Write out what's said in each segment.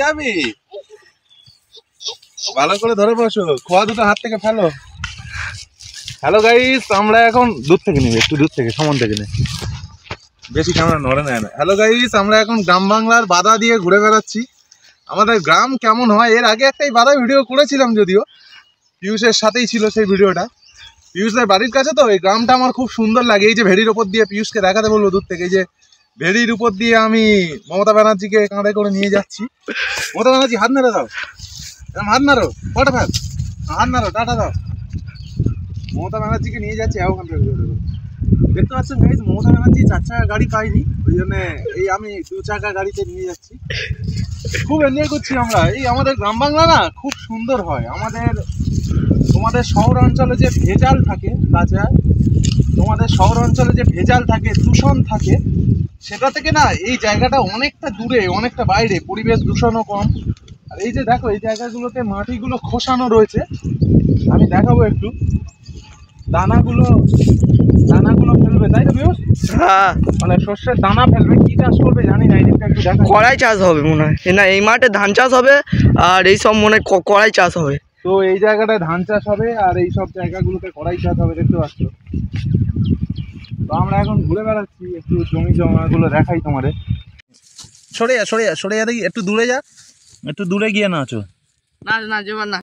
যাবি? ভালো করে ধরে বসো, খোয়া দুটো হাত থেকে ফেলো। হ্যালো গাইস, আমরা এখন দূর থেকে নিবি, একটু দূর থেকে, সমান থেকে নে, বেশি ক্যামেরা নড়ে নেয় না। হ্যালো গাইস, আমরা এখন গ্রাম বাংলার বাধা দিয়ে ঘুরে বেড়াচ্ছি। আমাদের গ্রাম কেমন হয়, এর আগে একটাই বাধা ভিডিও করেছিলাম, যদিও পিয়ুষের সাথেই ছিল সেই ভিডিওটা। পিয়ুষের বাড়ির কাছে তো এই গ্রামটা আমার খুব সুন্দর লাগে। এই যে ভেড়ির ওপর দিয়ে পিয়ুষকে দেখাতে বলবো দূর থেকে, এই যে ভেড়ির উপর দিয়ে আমি মমতা ব্যানার্জিকে কাঁধে করে নিয়ে যাচ্ছি। মমতা ব্যানার্জি হাত নাড়ে দাও, হাত নাড়ো, ফটো ফেল, হাত নাড়ো, টাটা দাও। মমতা ব্যানার্জিকে নিয়ে যাচ্ছি ওখান থেকে। দেখতে পাচ্ছেন গাইস, মমতা ব্যানার্জি 4 চাকা গাড়ি পাইনি, ওই জন্য এই আমি 2 চাকা গাড়িতে নিয়ে যাচ্ছি। খুব এনজয় করছি আমরা। এই আমাদের গ্রাম বাংলা না খুব সুন্দর হয়। তোমাদের শহর অঞ্চলে যে ভেজাল থাকে, তাছাড়া তোমাদের শহর অঞ্চলে যে ভেজাল থাকে, দূষণ থাকে, সেটা থেকে না এই জায়গাটা অনেকটা দূরে, অনেকটা বাইরে, পরিবেশ দূষণও কম। আর এই যে দেখো, এই জায়গাগুলোতে মাটিগুলো খোসানো রয়েছে, আমি দেখাবো একটু। দানাগুলো ফেলবে, তাই তো পিয়ুষ? হ্যাঁ, মানে শস্যের দানা ফেলবে। কি চাষ করবে জানি না, এদিকটা একটু দেখা। কড়াই চাষ হবে মনে হয় না, এই মাঠে ধান চাষ হবে, আর এই সব মনে হয় কড়াই চাষ হবে। তো এই জায়গাটায় ধান চাষ হবে, আর এই সব জায়গাগুলোতে কড়াই চাষ হবে, দেখতে পাচ্ছ। তো আমরা এখন ঘুরে বেড়াচ্ছি, একটু জমি জমাগুলো দেখাই তোমাদের। সরে যা দেখি, একটু দূরে যা, একটু দূরে গিয়ে নাচো। না যাবার না।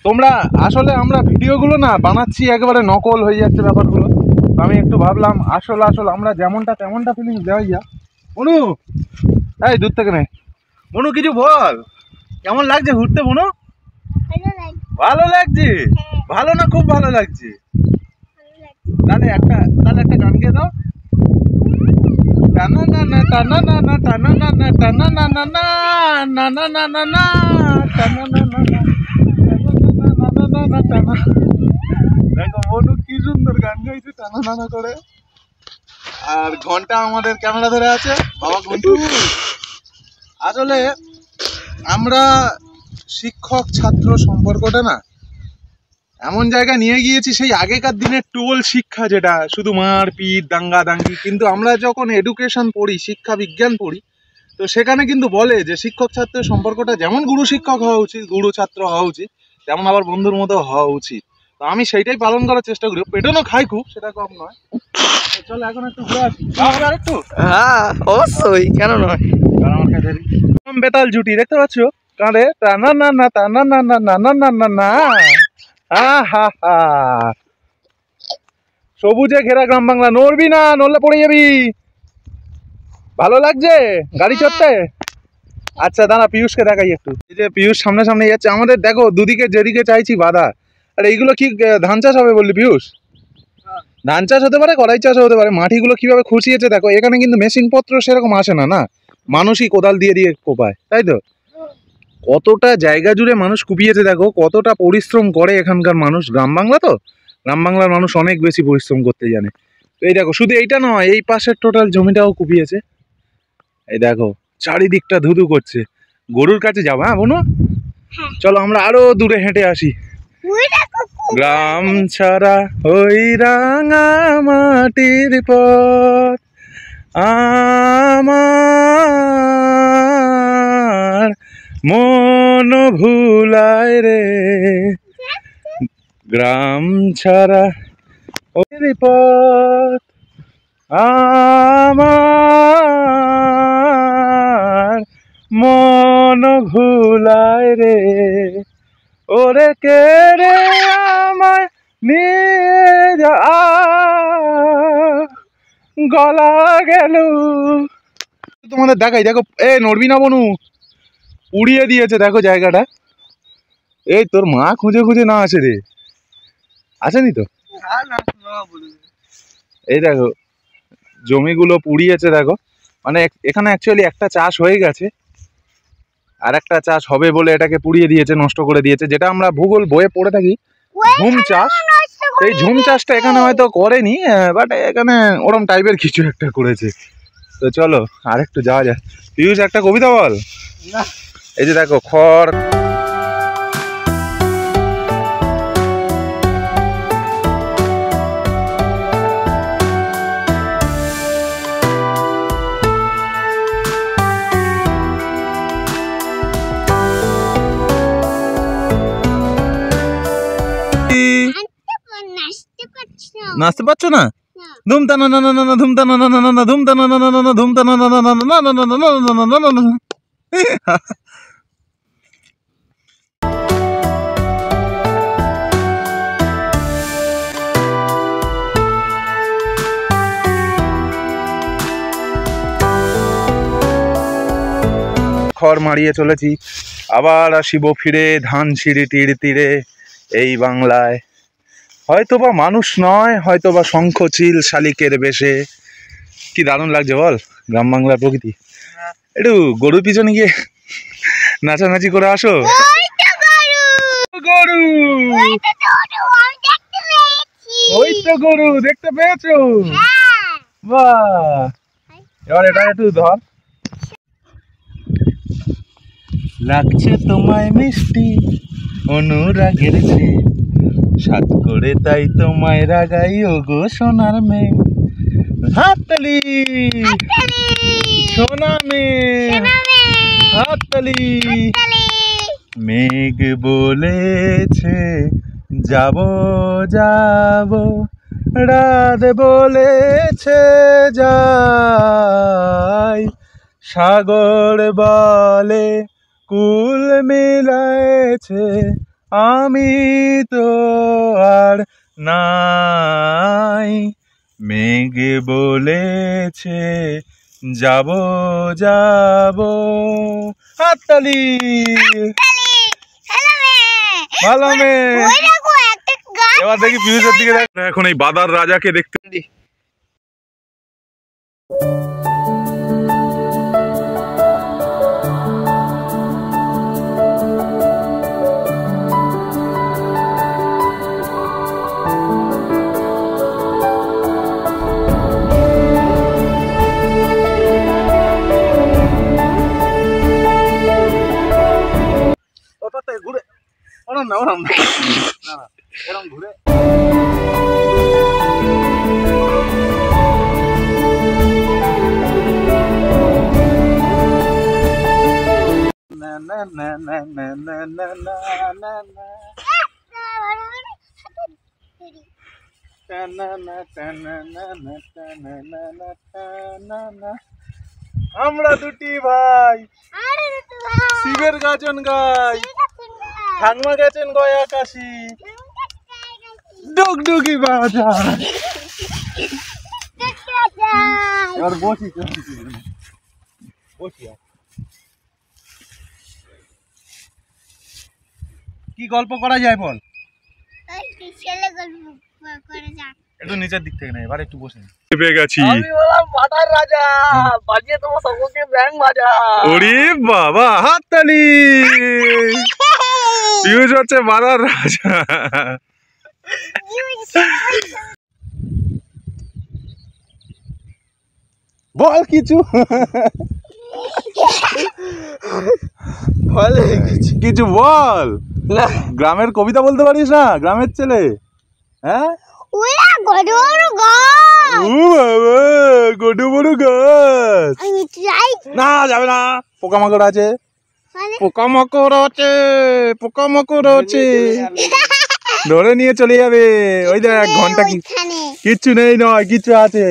তোমরা আসলে, আমরা ভিডিওগুলো না বানাচ্ছি একেবারে নকল হয়ে যাচ্ছে ব্যাপারগুলো। তো আমি একটু ভাবলাম আসল আমরা যেমনটা তেমনটা ফিলিংস দেওয়াই যা। মনু, এই দূর থেকে নে, মনু কিছু বল, কেমন লাগছে ঘুরতে মনু? ভালো লাগছে? ভালো না খুব ভালো লাগছে? তাহলে একটা গান গেয়ে দাও। টানা না না টানা না না টানা না না টানা না না না না না না না না টানা না না না। দেখো মনু কি সুন্দর গান গাইছে, টানা টানা করে। আর ঘন্টা আমাদের ক্যামেরা ধরে আছে, বাবা ঘন্টু। আসলে আমরা শিক্ষক ছাত্র সম্পর্কটা না এমন জায়গা নিয়ে গিয়েছি, সেই আগেকার দিনের টোল শিক্ষা, যেটা শুধু মারপিট দাঙ্গা দাঙ্গি। কিন্তু আমরা যখন এডুকেশন পড়ি, শিক্ষা বিজ্ঞান পড়ি, তো সেখানে কিন্তু বলে যে শিক্ষক ছাত্রের সম্পর্কটা যেমন গুরু শিক্ষক হওয়া উচিত, গুরু ছাত্র হওয়া উচিত, তেমন আবার বন্ধুর মতো হওয়া উচিত। তো আমি সেইটাই পালন করার চেষ্টা করি। পেটনও খাই খুব, সেটা কম নয়। চলো এখন একটু ঘুরে আসি, আর একটু। হ্যাঁ অবশ্যই, কেন নয়। বেতাল জুটি দেখতে পাচ্ছ কাঁধে, টানা না না টানা না না না না না না না। হা হা, সবুজে ঘেরা গ্রাম বাংলা। নড়বি না, নড়লে পড়ে যাবি। ভালো লাগছে গাড়ি চড়তে? আচ্ছা দাঁড়া, পিয়ুষকে দেখাই একটু। এই যে পিয়ুষ সামনে সামনে যাচ্ছে আমাদের, দেখো দুদিকে যেদিকে চাইছি বাধা। আর এইগুলো কি ধান চাষ হবে বললি পিয়ুষ? ধান চাষ হতে পারে, কড়াই চাষ হতে পারে। মাটিগুলো কিভাবে খুশিয়েছে দেখো। এখানে কিন্তু মেশিন পত্র সেরকম আসে না, না মানুষই কোদাল দিয়ে দিয়ে কোপায়, তাই তো? কতটা জায়গা জুড়ে মানুষ কুপিয়েছে দেখো, কতটা পরিশ্রম করে এখানকার মানুষ। গ্রাম বাংলা তো, গ্রাম বাংলার মানুষ অনেক বেশি পরিশ্রম করতে জানে। তো এই দেখো, শুধু এইটা নয়, এই পাশের টোটাল জমিটাও কুপিয়েছে। এই দেখো চারিদিকটা ধুধু করছে। গরুর কাছে যাবো, হ্যাঁ বোনো? চলো আমরা আরো দূরে হেঁটে আসি। গ্রাম ছাড়া ওই রাঙা মাটির পথ আমার মন ভুলায় রে, গ্রাম ছাড়া ওই পথ আমার মন ভুলায় রে। ওরে কে রে আমায় নিয়ে যা, গলা গেল। তোমাদের দেখাই, দেখো এ নড়বি না বনু, উড়িয়ে দিয়েছে দেখো জায়গাটা। এই তোর মা খুঁজে খুঁজে না আসে রে, আসেনি তো? এই দেখো জমিগুলো পুড়িয়েছে দেখো, মানে এখানে অ্যাকচুয়ালি একটা চাষ হয়ে গেছে, আর একটা চাষ হবে বলে এটাকে পুড়িয়ে দিয়েছে, নষ্ট করে দিয়েছে, যেটা আমরা ভূগোল বইয়ে পড়ে থাকি ঝুম চাষ। এই ঝুম চাষটা এখানে হয়তো করেনি, বাট এখানে ওরম টাইপের কিছু একটা করেছে। তো চলো আর একটু যাওয়া যায়। পিয়ুষ একটা কবিতা বল। এই যে দেখো খড়, নাচতে পারছো না? ধুমতা না না না না ধুমতা না না না না ধুমতা না না না না ধুমতা না না না না না না না না না না। খড় মারিয়ে চলেছি, আবার আসিব ফিরে ধান সিঁড়ি তীরে তীরে এই বাংলায়। হয়তোবা মানুষ নয়, হয়তোবা শঙ্খচিল শালিকের বেশে। কি দারুণ লাগছে বল গ্রাম বাংলার প্রকৃতি। একটু গরুর পিছনে গিয়ে নাচানাচি করে আসো। গরু, ওই তো গরু দেখতে পেয়েছো? বাহ, এবার এটা একটু ধর। লাগছে তোমায় মিষ্টি অনুরাগের যে, সাত করে তাই তোমায় রাগাই ও গো সোনার মেয়ে। হাততালি সোনা মেয়ে, হাততালি। মেঘ বলেছে যাব যাব, রাত বলেছে যাই, সাগর বলে কুল মিলাইছে, আমি তো আর নাই। মেঘ বলেছে যাব যাব। হাততালি, ভালো মেয়ে। এবার দেখি পিউষের দিকে দেখ। এখন এই বাদার রাজাকে দেখতে ঘুরে ওরম না ওরম না এরম ঘুরে। আমরা দুটি ভাই শিবের গাজন গাই, ঠাকমা গেছেন গয়া কাশি, ডুগডুগি বাজা। এবার বসি বসি। কি গল্প করা যায় বল? একটু নিচের দিক থেকে না, এবার একটু বসে পেয়ে গেছি। আমি বললাম বাটার রাজা, বাজিয়ে তোমার সকলকে ব্যাং বাজা। ওরে বাবা, হাততালি। পিউষ হচ্ছে বাটার রাজা। বল কিছু, কিছু বল। গ্রামের কবিতা বলতে পারিস না? গ্রামের ছেলে। হ্যাঁ, গরু বড় গাছ না যাবে না, পোকামাকড় আছে, পোকামাকড় আছে, পোকামাকড় আছে, ধরে নিয়ে চলে যাবে। ওই দেখ ঘন্টা, কিচ্ছু নেই নয়, কিচ্ছু আছে।